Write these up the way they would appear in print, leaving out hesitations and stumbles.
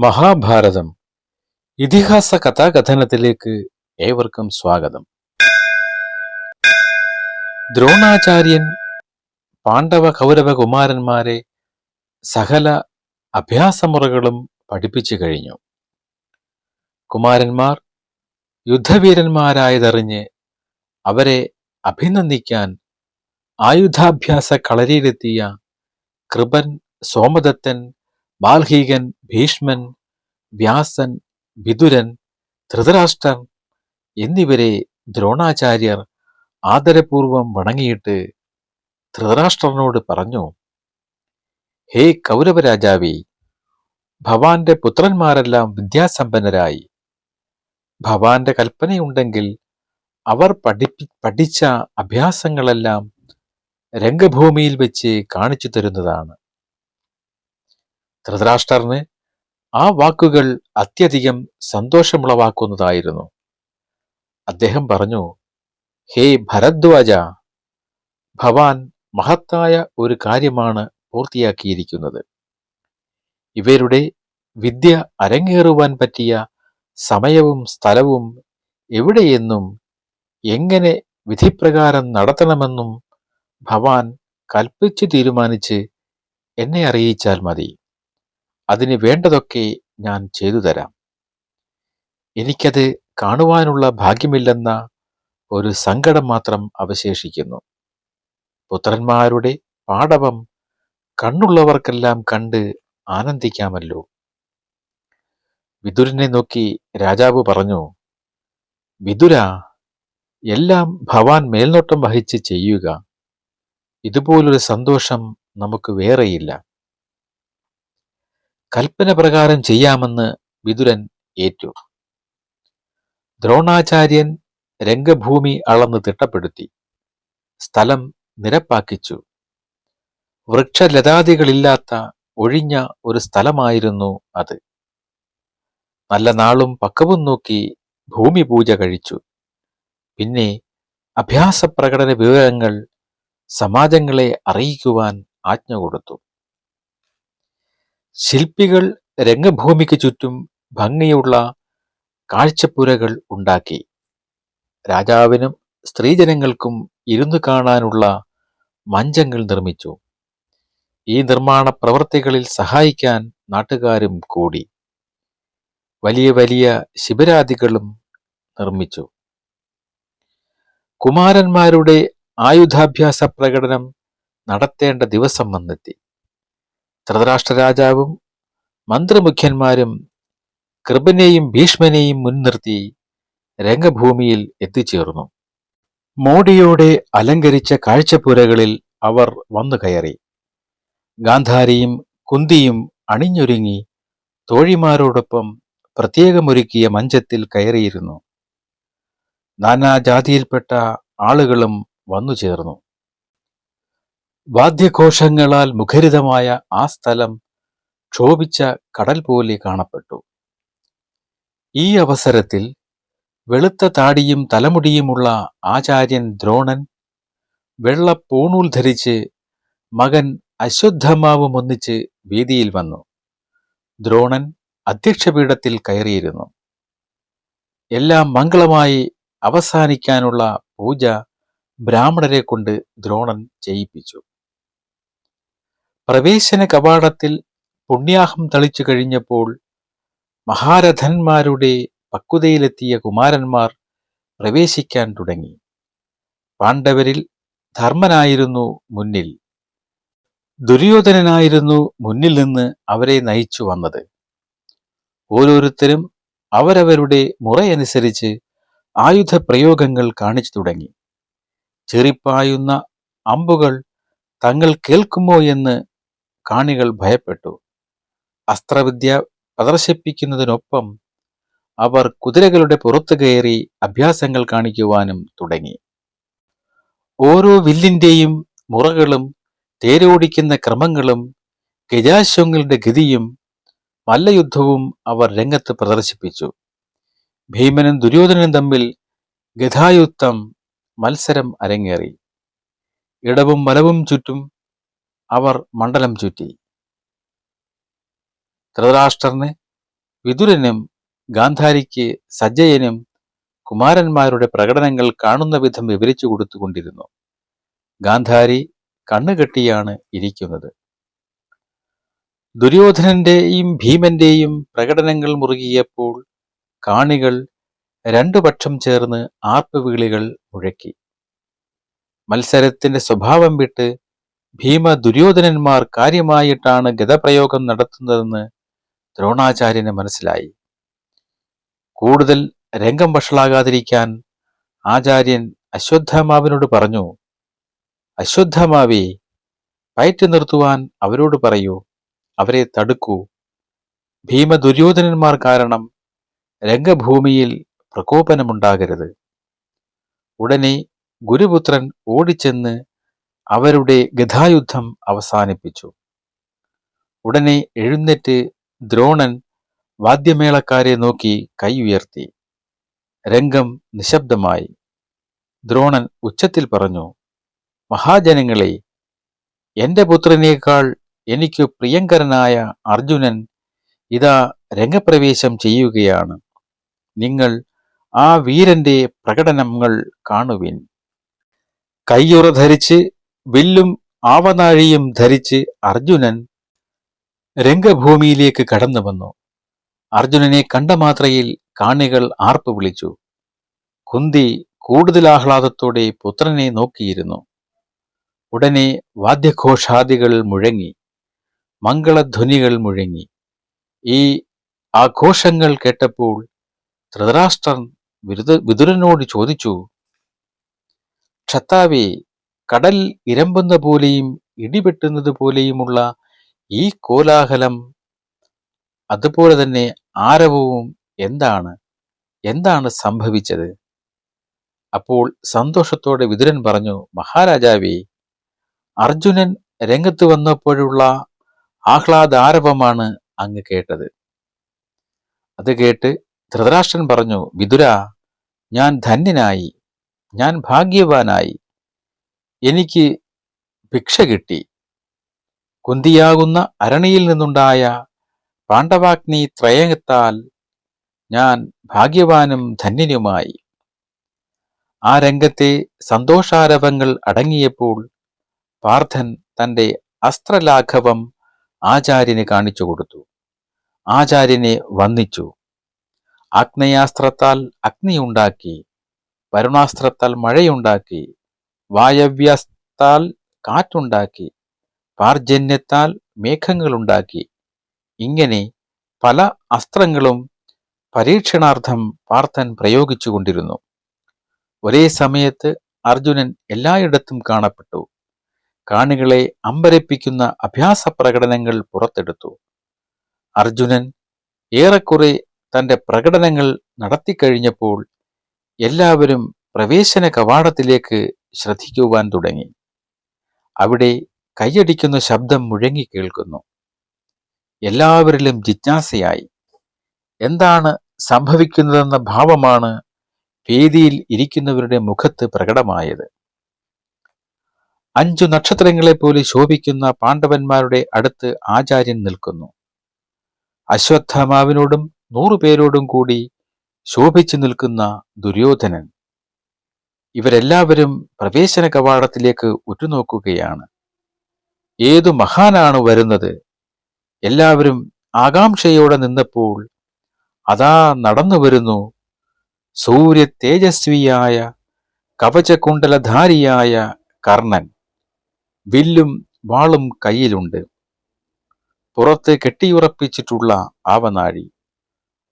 മഹാഭാരതം ഇതിഹാസ കഥാകഥനത്തിലേക്ക് ഏവർക്കും സ്വാഗതം. ദ്രോണാചാര്യൻ പാണ്ഡവ കൗരവ കുമാരന്മാരെ സകല അഭ്യാസമുറകളും പഠിപ്പിച്ചു കഴിഞ്ഞു. കുമാരന്മാർ യുദ്ധവീരന്മാരായതറിഞ്ഞ് അവരെ അഭിനന്ദിക്കാൻ ആയുധാഭ്യാസ കളരിയിലെത്തിയ കൃപൻ, സോമദത്തൻ, ബാൽഹീകൻ, ഭീഷ്മൻ, വ്യാസൻ, വിതുരൻ, ധൃതരാഷ്ട്രൻ എന്നിവരെ ദ്രോണാചാര്യർ ആദരപൂർവം വണങ്ങിയിട്ട് ധൃതരാഷ്ട്രനോട് പറഞ്ഞു: ഹേ കൗരവരാജാവേ, ഭവാന്റെ പുത്രന്മാരെല്ലാം വിദ്യാസമ്പന്നരായി. ഭവാന്റെ കൽപ്പനയുണ്ടെങ്കിൽ അവർ പഠിച്ച അഭ്യാസങ്ങളെല്ലാം രംഗഭൂമിയിൽ വെച്ച് കാണിച്ചു തരുന്നതാണ്. ധൃതരാഷ്ട്രന് ആ വാക്കുകൾ അത്യധികം സന്തോഷമുളവാക്കുന്നതായിരുന്നു. അദ്ദേഹം പറഞ്ഞു: ഹേ ഭരദ്വാജ, ഭവാൻ മഹത്തായ ഒരു കാര്യമാണ് പൂർത്തിയാക്കിയിരിക്കുന്നത്. ഇവരുടെ വിദ്യ അരങ്ങേറുവാൻ പറ്റിയ സമയവും സ്ഥലവും എവിടെയെന്നും എങ്ങനെ വിധിപ്രകാരം നടത്തണമെന്നും ഭവാൻ കൽപ്പിച്ചു തീരുമാനിച്ച് എന്നെ അറിയിച്ചാൽ മതി. അതിന് വേണ്ടതൊക്കെ ഞാൻ ചെയ്തു തരാം. എനിക്കത് കാണുവാനുള്ള ഭാഗ്യമില്ലെന്ന ഒരു സങ്കടം മാത്രം അവശേഷിക്കുന്നു. പുത്രന്മാരുടെ പാടവം കണ്ണുള്ളവർക്കെല്ലാം കണ്ട് ആനന്ദിക്കാമല്ലോ. വിതുരനെ നോക്കി രാജാവ് പറഞ്ഞു: വിതുര, എല്ലാം ഭവാൻ മേൽനോട്ടം വഹിച്ച് ചെയ്യുക. ഇതുപോലൊരു സന്തോഷം നമുക്ക് വേറെയില്ല. കൽപ്പന പ്രകാരം ചെയ്യാമെന്ന് വിതുരൻ ഏറ്റു. ദ്രോണാചാര്യൻ രംഗഭൂമി അളന്ന് തിട്ടപ്പെടുത്തി. സ്ഥലം നിരപ്പാക്കിച്ചു. വൃക്ഷലതാദികളില്ലാത്ത ഒഴിഞ്ഞ ഒരു സ്ഥലമായിരുന്നു അത്. നല്ല നാളും പക്കവും നോക്കി ഭൂമി പൂജ കഴിച്ചു. പിന്നെ അഭ്യാസപ്രകടന വിവരങ്ങൾ സമാജങ്ങളെ അറിയിക്കുവാൻ ആജ്ഞ കൊടുത്തു. ശില്പികൾ രംഗഭൂമിക്ക് ചുറ്റും ഭംഗിയുള്ള കാഴ്ചപ്പുരകൾ ഉണ്ടാക്കി. രാജാവിനും സ്ത്രീജനങ്ങൾക്കും ഇരുന്നു കാണാനുള്ള മഞ്ചങ്ങൾ നിർമ്മിച്ചു. ഈ നിർമ്മാണ പ്രവൃത്തികളിൽ സഹായിക്കാൻ നാട്ടുകാരും കൂടി. വലിയ വലിയ ശിബിരാദികളും നിർമ്മിച്ചു. കുമാരന്മാരുടെ ആയുധാഭ്യാസ പ്രകടനം നടത്തേണ്ട ദിവസം വന്നെത്തി. ധൃതരാഷ്ട്ര രാജാവും മന്ത്രിമുഖ്യന്മാരും കൃപനെയും ഭീഷ്മനെയും മുൻനിർത്തി രംഗഭൂമിയിൽ എത്തിച്ചേർന്നു. മോടിയോടെ അലങ്കരിച്ച കാഴ്ചപ്പുരകളിൽ അവർ വന്നു കയറി. ഗാന്ധാരിയും കുന്തിയും അണിഞ്ഞൊരുങ്ങി തോഴിമാരോടൊപ്പം പ്രത്യേകമൊരുക്കിയ മഞ്ചത്തിൽ കയറിയിരുന്നു. നാനാജാതിയിൽപ്പെട്ട ആളുകളും വന്നു ചേർന്നു. വാദ്യഘോഷങ്ങളാൽ മുഖരിതമായ ആ സ്ഥലം ക്ഷോഭിച്ച കടൽ പോലെ കാണപ്പെട്ടു. ഈ അവസരത്തിൽ വെളുത്ത താടിയും തലമുടിയുമുള്ള ആചാര്യൻ ദ്രോണൻ വെള്ള പൂണൂൽ ധരിച്ച് മകൻ അശ്വത്ഥമാവും ഒന്നിച്ച് വേദിയിൽ വന്നു. ദ്രോണൻ അധ്യക്ഷപീഠത്തിൽ കയറിയിരുന്നു. എല്ലാം മംഗളമായി അവസാനിക്കാനുള്ള പൂജ ബ്രാഹ്മണരെ കൊണ്ട് ദ്രോണൻ ചെയ്യിപ്പിച്ചു. പ്രവേശന കവാടത്തിൽ പുണ്യാഹം തളിച്ചു കഴിഞ്ഞപ്പോൾ മഹാരഥന്മാരുടെ പക്വതയിലെത്തിയ കുമാരന്മാർ പ്രവേശിക്കാൻ തുടങ്ങി. പാണ്ഡവരിൽ ധർമ്മനായിരുന്നു മുന്നിൽ. ദുര്യോധനനായിരുന്നു മുന്നിൽ നിന്ന് അവരെ നയിച്ചു വന്നത്. ഓരോരുത്തരും അവരവരുടെ മുറയനുസരിച്ച് ആയുധപ്രയോഗങ്ങൾ കാണിച്ചു തുടങ്ങി. ചെറിപ്പായുന്ന അമ്പുകൾ തങ്ങൾ കേൾക്കുമോ എന്ന് കാണികൾ ഭയപ്പെട്ടു. അസ്ത്രവിദ്യ പ്രദർശിപ്പിക്കുന്നതിനൊപ്പം അവർ കുതിരകളുടെ പുറത്തു കയറി അഭ്യാസങ്ങൾ കാണിക്കുവാനും തുടങ്ങി. ഓരോ വില്ലിന്റെയും മുറകളും തേരോടിക്കുന്ന ക്രമങ്ങളും ഗജാശ്വങ്ങളുടെ ഗതിയും മല്ലയുദ്ധവും അവർ രംഗത്ത് പ്രദർശിപ്പിച്ചു. ഭീമനും ദുര്യോധനനും തമ്മിൽ ഗദായുദ്ധം മത്സരം അരങ്ങേറി. ഇടവും വലവും ചുറ്റും അവർ മണ്ഡലം ചുറ്റി. ധൃതരാഷ്ട്രന് വിതുരനും ഗാന്ധാരിക്ക് സഞ്ജയനും കുമാരന്മാരുടെ പ്രകടനങ്ങൾ കാണുന്ന വിധം വിവരിച്ചു കൊടുത്തുകൊണ്ടിരുന്നു. ഗാന്ധാരി കണ്ണുകെട്ടിയാണ് ഇരിക്കുന്നത്. ദുര്യോധനന്റെയും ഭീമന്റെയും പ്രകടനങ്ങൾ മുറുകിയപ്പോൾ കാണികൾ രണ്ടു പക്ഷം ചേർന്ന് ആർപ്പുവിളികൾ മുഴക്കി. മത്സരത്തിന്റെ സ്വഭാവം വിട്ട് ഭീമ ദുര്യോധനന്മാർ കാര്യമായിട്ടാണ് ഗദപ്രയോഗം നടത്തുന്നതെന്ന് ദ്രോണാചാര്യന് മനസ്സിലായി. കൂടുതൽ രംഗം വഷളാകാതിരിക്കാൻ ആചാര്യൻ അശ്വത്ഥമാവിനോട് പറഞ്ഞു, അശ്വത്ഥമാവേ, പയറ്റ് നിർത്തുവാൻ അവരോട് പറയൂ, അവരെ തടുക്കൂ. ഭീമ ദുര്യോധനന്മാർ കാരണം രംഗഭൂമിയിൽ പ്രകോപനമുണ്ടാകരുത്. ഉടനെ ഗുരുപുത്രൻ ഓടിച്ചെന്ന് അവരുടെ ഗദായുദ്ധം അവസാനിപ്പിച്ചു. ഉടനെ എഴുന്നേറ്റ് ദ്രോണൻ വാദ്യമേളക്കാരെ നോക്കി കൈ ഉയർത്തി. രംഗം നിശബ്ദമായി. ദ്രോണൻ ഉച്ചത്തിൽ പറഞ്ഞു, മഹാജനങ്ങളെ, എന്റെ പുത്രനേക്കാൾ എനിക്ക് പ്രിയങ്കരനായ അർജുനൻ ഇതാ രംഗപ്രവേശം ചെയ്യുകയാണ്. നിങ്ങൾ ആ വീരന്റെ പ്രകടനങ്ങൾ കാണുവിൻ. കയ്യുറ ധരിച്ച് വില്ലും ആവനാഴിയും ധരിച്ച് അർജുനൻ രംഗഭൂമിയിലേക്ക് കടന്നു വന്നു. അർജുനനെ കണ്ട മാത്രയിൽ കാണികൾ ആർപ്പ് വിളിച്ചു. കുന്തി കൂടുതൽ ആഹ്ലാദത്തോടെ പുത്രനെ നോക്കിയിരുന്നു. ഉടനെ വാദ്യഘോഷാദികൾ മുഴങ്ങി, മംഗളധ്വനികൾ മുഴങ്ങി. ഈ ആഘോഷങ്ങൾ കേട്ടപ്പോൾ ധൃതരാഷ്ട്രൻ വിതുരനോട് ചോദിച്ചു, ക്ഷത്താവേ, കടൽ ഇരമ്പുന്ന പോലെയും ഇടിവെട്ടുന്നത് പോലെയുമുള്ള ഈ കോലാഹലം, അതുപോലെ തന്നെ ആരവവും എന്താണ് സംഭവിച്ചത്? അപ്പോൾ സന്തോഷത്തോടെ വിതുരൻ പറഞ്ഞു, മഹാരാജാവേ, അർജുനൻ രംഗത്ത് വന്നപ്പോഴുള്ള ആഹ്ലാദാരവമാണ് അങ്ങ് കേട്ടത്. അത് കേട്ട് ധൃതരാഷ്ട്രൻ പറഞ്ഞു, വിതുര, ഞാൻ ധന്യനായി, ഞാൻ ഭാഗ്യവാനായി, എനിക്ക് ഭിക്ഷ കിട്ടി. കുന്തിയാകുന്ന അരണിയിൽ നിന്നുണ്ടായ പാണ്ഡവാഗ്നി ത്രയത്താൽ ഞാൻ ഭാഗ്യവാനും ധന്യനുമായി. ആ രംഗത്തെ സന്തോഷാരവങ്ങൾ അടങ്ങിയപ്പോൾ പാർത്ഥൻ തന്റെ അസ്ത്രലാഘവം ആചാര്യന് കാണിച്ചു കൊടുത്തു. ആചാര്യനെ വന്ദിച്ചു. ആഗ്നേയാസ്ത്രത്താൽ അഗ്നിയുണ്ടാക്കി, വരുണാസ്ത്രത്താൽ മഴയുണ്ടാക്കി, വായവ്യസ്താൽ കാറ്റുണ്ടാക്കി, പാർജന്യത്താൽ മേഘങ്ങളുണ്ടാക്കി. ഇങ്ങനെ പല അസ്ത്രങ്ങളും പരീക്ഷണാർത്ഥം പാർത്ഥൻ പ്രയോഗിച്ചുകൊണ്ടിരുന്നു. ഒരേ സമയത്ത് അർജുനൻ എല്ലായിടത്തും കാണപ്പെട്ടു. കാണികളെ അമ്പരപ്പിക്കുന്ന അഭ്യാസ പ്രകടനങ്ങൾ പുറത്തെടുത്തു. അർജുനൻ ഏറെക്കുറെ തന്റെ പ്രകടനങ്ങൾ നടത്തിക്കഴിഞ്ഞപ്പോൾ എല്ലാവരും പ്രവേശന കവാടത്തിലേക്ക് ശ്രദ്ധിക്കുവാൻ തുടങ്ങി. അവിടെ കൈയടിക്കുന്ന ശബ്ദം മുഴങ്ങി കേൾക്കുന്നു. എല്ലാവരിലും ജിജ്ഞാസയായി. എന്താണ് സംഭവിക്കുന്നതെന്ന ഭാവമാണ് വേദിയിൽ ഇരിക്കുന്നവരുടെ മുഖത്ത് പ്രകടമായത്. 5 നക്ഷത്രങ്ങളെപ്പോലെ ശോഭിക്കുന്ന പാണ്ഡവന്മാരുടെ അടുത്ത് ആചാര്യൻ നിൽക്കുന്നു. അശ്വത്ഥമാവിനോടും 100 പേരോടും കൂടി ശോഭിച്ചു നിൽക്കുന്ന ദുര്യോധനൻ. ഇവരെല്ലാവരും പ്രവേശന കവാടത്തിലേക്ക് ഉറ്റുനോക്കുകയാണ്. ഏതു മഹാനാണ് വരുന്നത്? എല്ലാവരും ആകാംക്ഷയോടെ നിന്നപ്പോൾ അതാ നടന്നു വരുന്നു സൂര്യ തേജസ്വിയായ കവചകുണ്ടലധാരിയായ കർണൻ. വില്ലും വാളും കയ്യിലുണ്ട്. പുറത്ത് കെട്ടിയുറപ്പിച്ചിട്ടുള്ള ആവനാഴി.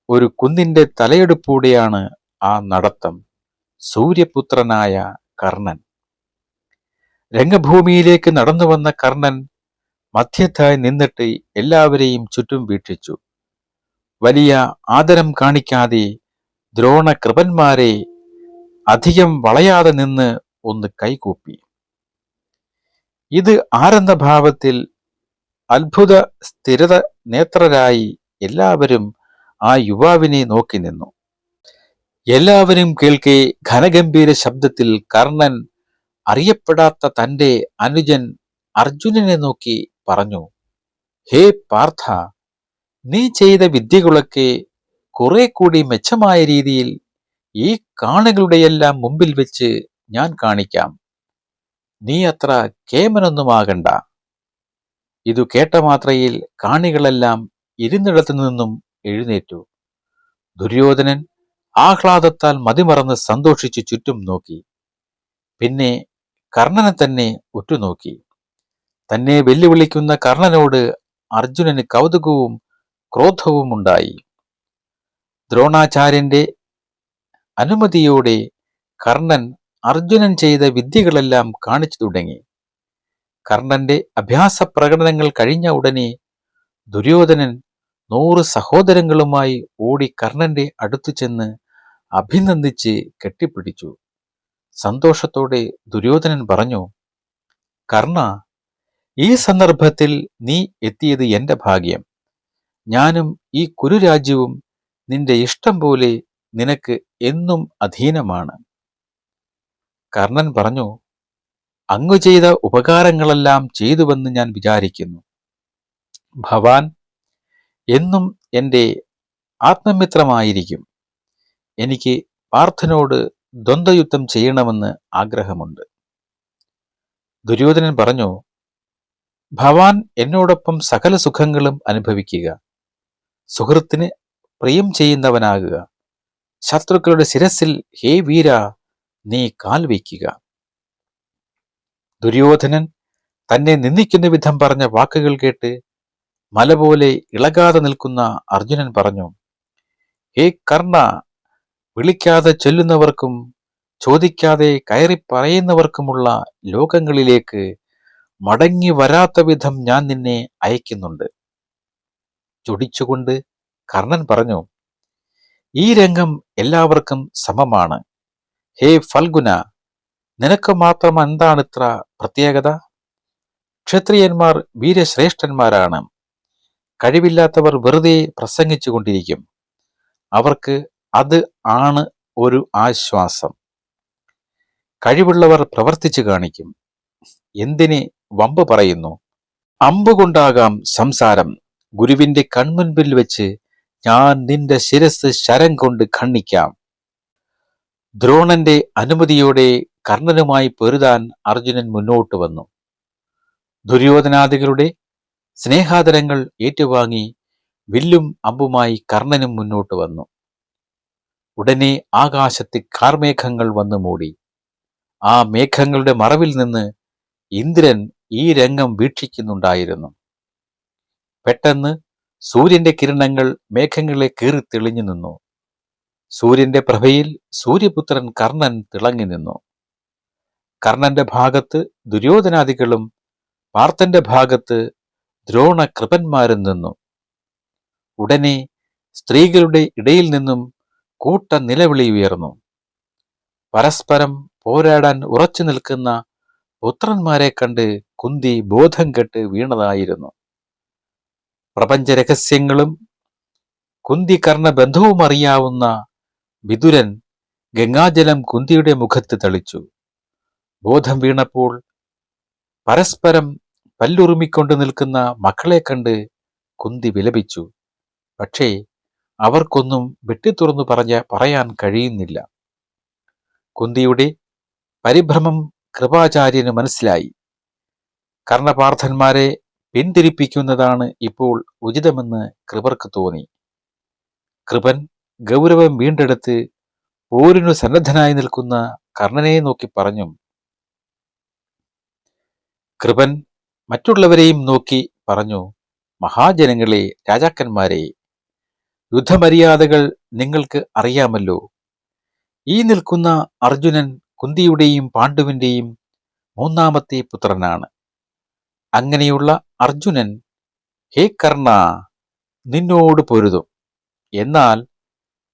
ഒരു കുന്നിന്റെ തലയെടുപ്പൂടെയാണ് ആ നടത്തം. സൂര്യപുത്രനായ കർണൻ. രംഗഭൂമിയിലേക്ക് നടന്നു വന്ന കർണൻ മധ്യത്തായി നിന്നിട്ട് എല്ലാവരെയും ചുറ്റും വീക്ഷിച്ചു. വലിയ ആദരം കാണിക്കാതെ ദ്രോണകൃപന്മാരെ അധികം വളയാതെ നിന്ന് ഒന്ന് കൈകൂപ്പി. ഇത് ആരെന്ന ഭാവത്തിൽ അത്ഭുത സ്ഥിരത നേത്രരായി എല്ലാവരും ആ യുവാവിനെ നോക്കി നിന്നു. എല്ലാവരും കേൾക്കെ ഘനഗംഭീര ശബ്ദത്തിൽ കർണൻ അറിയപ്പെടാത്ത തന്റെ അനുജൻ അർജുനനെ നോക്കി പറഞ്ഞു, ഹേ പാർത്ഥ, നീ ചെയ്ത വിദ്യകളൊക്കെ കുറെ കൂടി മെച്ചമായ രീതിയിൽ ഈ കാണികളുടെയെല്ലാം മുമ്പിൽ വെച്ച് ഞാൻ കാണിക്കാം. നീ അത്ര കേമനൊന്നുമാകണ്ട. ഇതു കേട്ട മാത്രയിൽ കാണികളെല്ലാം ഇരുന്നിടത്തു നിന്നും എഴുന്നേറ്റു. ദുര്യോധനൻ ആഹ്ലാദത്താൽ മതിമറന്ന് സന്തോഷിച്ചു ചുറ്റും നോക്കി. പിന്നെ കർണനെ തന്നെ ഉറ്റുനോക്കി. തന്നെ വെല്ലുവിളിക്കുന്ന കർണനോട് അർജുനന് കൗതുകവും ക്രോധവും ഉണ്ടായി. ദ്രോണാചാര്യന്റെ അനുമതിയോടെ കർണൻ അർജുനൻ ചെയ്ത വിദ്യകളെല്ലാം കാണിച്ചു തുടങ്ങി. കർണന്റെ അഭ്യാസ പ്രകടനങ്ങൾ കഴിഞ്ഞ ഉടനെ ദുര്യോധനൻ 100 സഹോദരങ്ങളുമായി ഓടി കർണന്റെ അടുത്തു ചെന്ന് അഭിനന്ദിച്ച് കെട്ടിപ്പിടിച്ചു. സന്തോഷത്തോടെ ദുര്യോധനൻ പറഞ്ഞു, കർണ, ഈ സന്ദർഭത്തിൽ നീ എത്തിയത് എന്റെ ഭാഗ്യം. ഞാനും ഈ കുരുരാജ്യവും നിന്റെ ഇഷ്ടം പോലെ നിനക്ക് എന്നും അധീനമാണ്. കർണൻ പറഞ്ഞു, അങ്ങു ചെയ്ത ഉപകാരങ്ങളെല്ലാം ചെയ്തുവെന്ന് ഞാൻ വിചാരിക്കുന്നു. ഭവാൻ എന്നും എൻ്റെ ആത്മമിത്രമായിരിക്കും. എനിക്ക് പാർത്ഥനോട് ദ്വന്ദ്വയുദ്ധം ചെയ്യണമെന്ന് ആഗ്രഹമുണ്ട്. ദുര്യോധനൻ പറഞ്ഞു, ഭവാൻ എന്നോടൊപ്പം സകല സുഖങ്ങളും അനുഭവിക്കുക. സുഹൃത്തിന് പ്രിയം ചെയ്യുന്നവനാകുക. ശത്രുക്കളുടെ ശിരസിൽ ഹേ വീര നീ കാൽ വയ്ക്കുക. ദുര്യോധനൻ തന്നെ നിന്ദിക്കുന്ന വിധം പറഞ്ഞ വാക്കുകൾ കേട്ട് മല പോലെ ഇളകാതെ നിൽക്കുന്ന അർജുനൻ പറഞ്ഞു, ഹേ കർണ, വിളിക്കാതെ ചൊല്ലുന്നവർക്കും ചോദിക്കാതെ കയറി പറയുന്നവർക്കുമുള്ള ലോകങ്ങളിലേക്ക് മടങ്ങി വരാത്ത വിധം ഞാൻ നിന്നെ അയക്കുന്നുണ്ട്. ചൊടിച്ചുകൊണ്ട് കർണൻ പറഞ്ഞു, ഈ രംഗം എല്ലാവർക്കും സമമാണ്. ഹേ ഫൽഗുന, നിനക്ക് മാത്രം എന്താണ് ഇത്ര പ്രത്യേകത? ക്ഷത്രിയന്മാർ വീരശ്രേഷ്ഠന്മാരാണ്. കഴിവില്ലാത്തവർ വെറുതെ പ്രസംഗിച്ചു കൊണ്ടിരിക്കും. അവർക്ക് അത് ആണ് ഒരു ആശ്വാസം. കഴിവുള്ളവർ പ്രവർത്തിച്ചു കാണിക്കും. എന്തിന് വമ്പ് പറയുന്നു? അമ്പുകൊണ്ടാകാം സംസാരം. ഗുരുവിന്റെ കൺമുൻപിൽ വെച്ച് ഞാൻ നിന്റെ ശിരസ് ശരം കൊണ്ട് ഖണ്ഡിക്കാം. ദ്രോണന്റെ അനുമതിയോടെ കർണനുമായി പൊരുതാൻ അർജുനൻ മുന്നോട്ട് വന്നു. ദുര്യോധനാദികളുടെ സ്നേഹാദരങ്ങൾ ഏറ്റുവാങ്ങി വില്ലും അമ്പുമായി കർണനും മുന്നോട്ട് വന്നു. ഉടനെ ആകാശത്ത് കാർമേഘങ്ങൾ വന്നു മൂടി. ആ മേഘങ്ങളുടെ മറവിൽ നിന്ന് ഇന്ദ്രൻ ഈ രംഗം വീക്ഷിക്കുന്നുണ്ടായിരുന്നു. പെട്ടെന്ന് സൂര്യന്റെ കിരണങ്ങൾ മേഘങ്ങളെ കീറി തെളിഞ്ഞു നിന്നു. സൂര്യന്റെ പ്രഭയിൽ സൂര്യപുത്രൻ കർണൻ തിളങ്ങി നിന്നു. കർണന്റെ ഭാഗത്ത് ദുര്യോധനാദികളും പാർത്ഥന്റെ ഭാഗത്ത് ദ്രോണ കൃപന്മാരും നിന്നു. ഉടനെ സ്ത്രീകളുടെ ഇടയിൽ നിന്നും കൂട്ട നിലവിളി ഉയർന്നു. പരസ്പരം പോരാടാൻ ഉറച്ചു നിൽക്കുന്ന പുത്രന്മാരെ കണ്ട് കുന്തി ബോധം കെട്ട് വീണതായിരുന്നു. പ്രപഞ്ച രഹസ്യങ്ങളും കുന്തി കർണബന്ധവും അറിയാവുന്ന വിതുരൻ ഗംഗാജലം കുന്തിയുടെ മുഖത്ത് തളിച്ചു. ബോധം വീണപ്പോൾ പരസ്പരം പല്ലുറുമിക്കൊണ്ട് നിൽക്കുന്ന മക്കളെ കണ്ട് കുന്തി വിലപിച്ചു. പക്ഷേ അവർക്കൊന്നും വെട്ടിത്തുറന്നു പറയാൻ കഴിയുന്നില്ല. കുന്തിയുടെ പരിഭ്രമം കൃപാചാര്യന് മനസ്സിലായി. കർണപാർത്ഥന്മാരെ പിന്തിരിപ്പിക്കുന്നതാണ് ഇപ്പോൾ ഉചിതമെന്ന് കൃപർക്ക് തോന്നി. കൃപൻ ഗൗരവം വീണ്ടെടുത്ത് പോരിനു സന്നദ്ധനായി നിൽക്കുന്ന കർണനെ നോക്കി പറഞ്ഞു. കൃപൻ മറ്റുള്ളവരെയും നോക്കി പറഞ്ഞു, മഹാജനങ്ങളെ, രാജാക്കന്മാരെ, യുദ്ധമര്യാദകൾ നിങ്ങൾക്ക് അറിയാമല്ലോ. ഈ നിൽക്കുന്ന അർജുനൻ കുന്തിയുടെയും പാണ്ഡുവിന്റെയും 3ാമത്തെ പുത്രനാണ്. അങ്ങനെയുള്ള അർജുനൻ ഹേ കർണ നിന്നോട് പൊരുതും. എന്നാൽ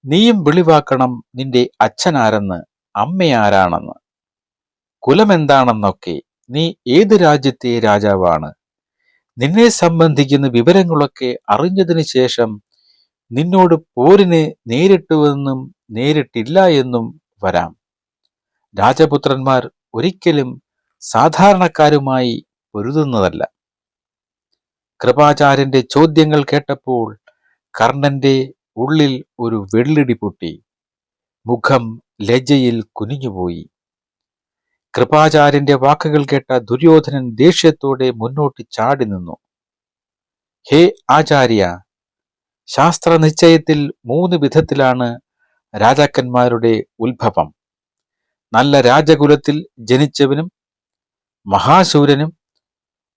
നീയും വെളിവാക്കണം നിന്റെ അച്ഛനാരെന്ന്, അമ്മയാരാണെന്ന്, കുലമെന്താണെന്നൊക്കെ. നീ ഏത് രാജ്യത്തെ രാജാവാണ്? നിന്നെ സംബന്ധിക്കുന്ന വിവരങ്ങളൊക്കെ അറിഞ്ഞതിന് ശേഷം നിന്നോട് പോരിന് നേരിട്ടുവെന്നും നേരിട്ടില്ല എന്നും വരാം. രാജപുത്രന്മാർ ഒരിക്കലും സാധാരണക്കാരുമായി പൊരുതുന്നതല്ല. കൃപാചാര്യന്റെ ചോദ്യങ്ങൾ കേട്ടപ്പോൾ കർണന്റെ ഉള്ളിൽ ഒരു വെള്ളിടി പൊട്ടി. മുഖം ലജ്ജയിൽ കുനിഞ്ഞുപോയി. കൃപാചാര്യന്റെ വാക്കുകൾ കേട്ട ദുര്യോധനൻ ദേഷ്യത്തോടെ മുന്നോട്ട് ചാടി നിന്നു. ഹേ ആചാര്യ, ശാസ്ത്ര നിശ്ചയത്തിൽ 3 വിധത്തിലാണ് രാജാക്കന്മാരുടെ ഉത്ഭവം. നല്ല രാജകുലത്തിൽ ജനിച്ചവനും മഹാശൂരനും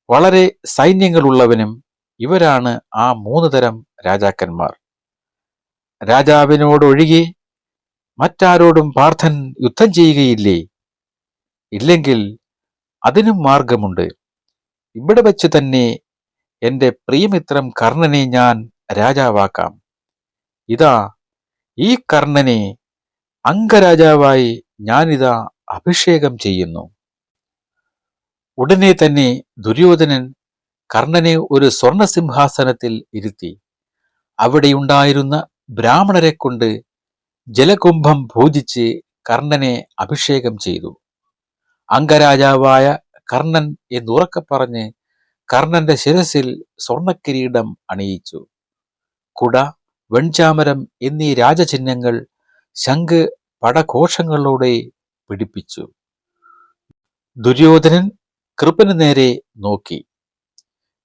വളരെ സൈന്യങ്ങളുള്ളവനും ഇവരാണ് ആ 3 തരം രാജാക്കന്മാർ. രാജാവിനോടൊഴികെ മറ്റാരോടും പാർത്ഥൻ യുദ്ധം ചെയ്യുകയില്ലേ? ഇല്ലെങ്കിൽ അതിനും മാർഗമുണ്ട്. ഇവിടെ വച്ച് തന്നെ എന്റെ പ്രിയമിത്രം കർണനെ ഞാൻ രാജാവാക്കാം. ഇതാ, ഈ കർണനെ അംഗരാജാവായി ഞാനിതാ അഭിഷേകം ചെയ്യുന്നു. ഉടനെ തന്നെ ദുര്യോധനൻ കർണനെ ഒരു സ്വർണസിംഹാസനത്തിൽ ഇരുത്തി. അവിടെയുണ്ടായിരുന്ന ബ്രാഹ്മണരെ കൊണ്ട് ജലകുംഭം പൂജിച്ച് കർണനെ അഭിഷേകം ചെയ്തു. അംഗരാജാവായ കർണൻ എന്നുറക്കെ പറഞ്ഞ് കർണന്റെ ശിരസിൽ സ്വർണക്കിരീടം അണിയിച്ചു. കുട, വെൺചാമരം എന്നീ രാജചിഹ്നങ്ങൾ ശംഖ് പടഘോഷങ്ങളോടെ പിടിപ്പിച്ചു. ദുര്യോധനൻ കൃപനു നേരെ നോക്കി.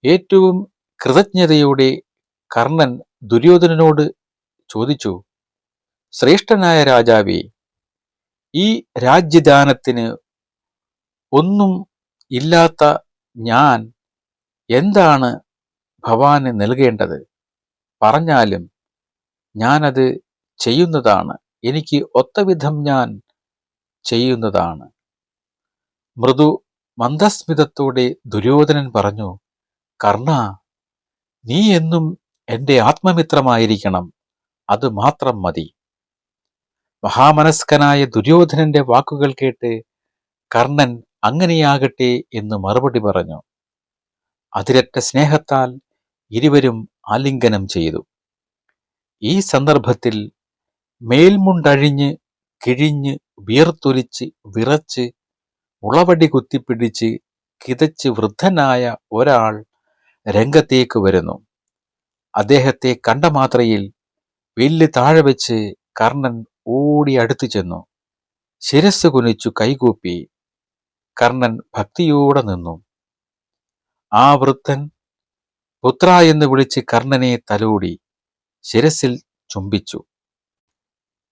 ഏറ്റവും കൃതജ്ഞതയോടെ കർണൻ ദുര്യോധനനോട് ചോദിച്ചു, ശ്രേഷ്ഠനായ രാജാവേ, ഈ രാജ്യദാനത്തിന് ഒന്നും ഇല്ലാത്ത ഞാൻ എന്താണ് ഭവാന് നൽകേണ്ടത്? പറഞ്ഞാലും ഞാനത് ചെയ്യുന്നതാണ്. എനിക്ക് ഒത്തവിധം ഞാൻ ചെയ്യുന്നതാണ്. മൃദു മന്ദസ്മിതത്തോടെ ദുര്യോധനൻ പറഞ്ഞു, കർണ, നീ എന്നും എന്റെ ആത്മമിത്രമായിരിക്കണം. അത് മാത്രം മതി. മഹാമനസ്കനായ ദുര്യോധനന്റെ വാക്കുകൾ കേട്ട് കർണൻ അങ്ങനെയാകട്ടെ എന്ന് മറുപടി പറഞ്ഞു. അതിരറ്റ സ്നേഹത്താൽ ഇരുവരും ആലിംഗനം ചെയ്തു. ഈ സന്ദർഭത്തിൽ മേൽമുണ്ടഴിഞ്ഞ് കിഴിഞ്ഞ് വിയർത്തൊലിച്ച് വിറച്ച് മുളവടി കുത്തിപ്പിടിച്ച് കിതച്ച് വൃദ്ധനായ ഒരാൾ രംഗത്തേക്ക് വരുന്നു. അദ്ദേഹത്തെ കണ്ട മാത്രയിൽ വില്ല് താഴെ വെച്ച് കർണൻ ഓടി അടുത്തു ചെന്നു. ശിരസ് കുനിച്ചു കൈകൂപ്പി കർണൻ ഭക്തിയോടെ നിന്നു. ആ വൃദ്ധൻ പുത്ര എന്ന് വിളിച്ച് കർണനെ തലോടി ശിരസിൽ ചുംബിച്ചു.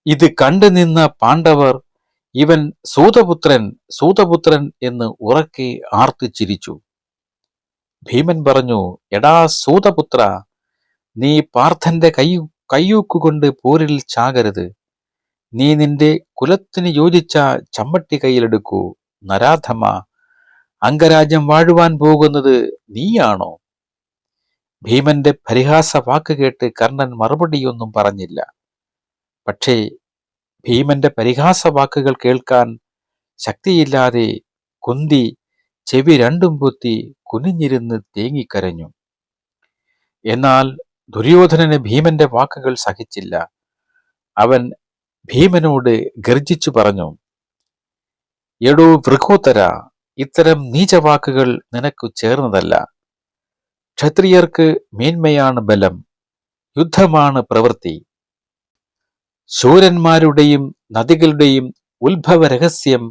ഇത് കണ്ടു നിന്ന പാണ്ഡവർ ഇവൻ സൂതപുത്രൻ, സൂതപുത്രൻ എന്ന് ഉറക്കെ ആർത്തു ചിരിച്ചു. ഭീമൻ പറഞ്ഞു, എടാ സൂതപുത്ര, നീ പാർത്ഥന്റെ കയ്യൂക്കുകൊണ്ട് പോരിൽ ചാകരുത്. നീ നിന്റെ കുലത്തിന് യോജിച്ച ചമ്മട്ടി കയ്യിലെടുക്കൂ. നരാധമ, അംഗരാജ്യം വാഴുവാൻ പോകുന്നത് നീയാണോ? ഭീമന്റെ പരിഹാസ വാക്ക് കേട്ട് കർണൻ മറുപടിയൊന്നും പറഞ്ഞില്ല. പക്ഷേ ഭീമന്റെ പരിഹാസ വാക്കുകൾ കേൾക്കാൻ ശക്തിയില്ലാതെ കുന്തി ചെവി രണ്ടും പൊത്തി കുനിഞ്ഞിരുന്ന് തേങ്ങിക്കരഞ്ഞു. എന്നാൽ ദുര്യോധനന് ഭീമന്റെ വാക്കുകൾ സഹിച്ചില്ല. അവൻ ഭീമനോട് ഗർജിച്ചു പറഞ്ഞു, എടോ വൃക്കോത്തര, ഇത്തരം നീചവാക്കുകൾ നിനക്കു ചേർന്നതല്ല. ക്ഷത്രിയർക്ക് മേന്മയാണ് ബലം, യുദ്ധമാണ് പ്രവൃത്തി. ശൂരന്മാരുടെയും നദികളുടെയും ഉത്ഭവ രഹസ്യം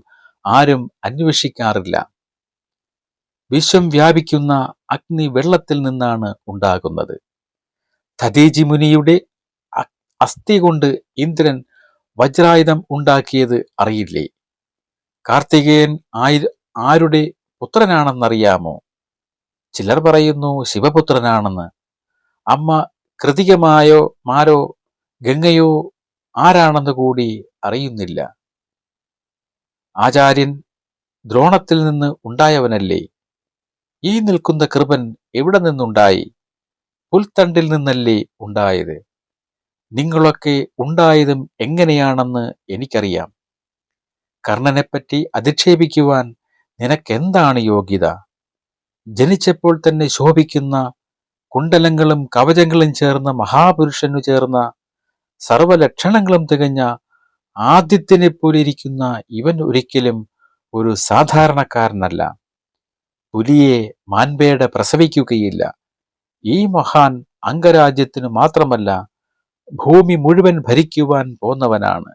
ആരും അന്വേഷിക്കാറില്ല. വിശ്വം വ്യാപിക്കുന്ന അഗ്നി വെള്ളത്തിൽ നിന്നാണ് ഉണ്ടാകുന്നത്. ദധീചി മുനിയുടെ അസ്ഥി കൊണ്ട് ഇന്ദ്രൻ വജ്രായുധം ഉണ്ടാക്കിയത് അറിയില്ലേ? കാർത്തികേയൻ ആരുടെ പുത്രനാണെന്നറിയാമോ? ചിലർ പറയുന്നു ശിവപുത്രനാണെന്ന്. അമ്മ കൃതികമായോ മാരോ ഗംഗയോ ആരാണെന്ന് കൂടി അറിയുന്നില്ല. ആചാര്യൻ ദ്രോണത്തിൽ നിന്ന് ഉണ്ടായവനല്ലേ? ഈ നിൽക്കുന്ന കൃപൻ എവിടെ നിന്നുണ്ടായി? പുൽത്തണ്ടിൽ നിന്നല്ലേ ഉണ്ടായത്? നിങ്ങളൊക്കെ ഉണ്ടായതും എങ്ങനെയാണെന്ന് എനിക്കറിയാം. കർണനെപ്പറ്റി അധിക്ഷേപിക്കുവാൻ നിനക്കെന്താണ് യോഗ്യത? ജനിച്ചപ്പോൾ തന്നെ ശോഭിക്കുന്ന കുണ്ടലങ്ങളും കവചങ്ങളും ചേർന്ന മഹാപുരുഷനു ചേർന്ന സർവലക്ഷണങ്ങളും തികഞ്ഞ ആദിത്യനെ പോലെ ഇരിക്കുന്ന ഇവൻ ഒരിക്കലും ഒരു സാധാരണക്കാരനല്ല. പുലിയെ മാൻപേട പ്രസവിക്കുകയില്ല. ഈ മഹാൻ അംഗരാജ്യത്തിനു മാത്രമല്ല ഭൂമി മുഴുവൻ ഭരിക്കുവാൻ പോന്നവനാണ്.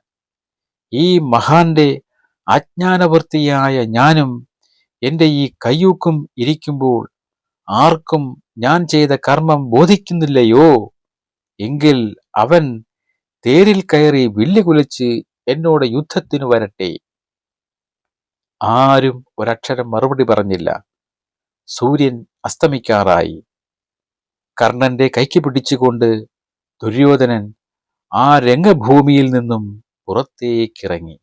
ഈ മഹാന്റെ അജ്ഞാനവൃത്തിയായ ഞാനും എന്റെ ഈ കയ്യൂക്കും ഇരിക്കുമ്പോൾ ആർക്കും ഞാൻ ചെയ്ത കർമ്മം ബോധിക്കുന്നില്ലയോ? എങ്കിൽ അവൻ തേരിൽ കയറി വില്ല് കുലച്ച് എന്നോട് യുദ്ധത്തിനു വരട്ടെ. ആരും ഒരക്ഷരം മറുപടി പറഞ്ഞില്ല. സൂര്യൻ അസ്തമിക്കാറായി. കർണന്റെ കൈക്ക് പിടിച്ചുകൊണ്ട് ദുര്യോധനൻ ആ രംഗഭൂമിയിൽ നിന്നും പുറത്തേക്കിറങ്ങി.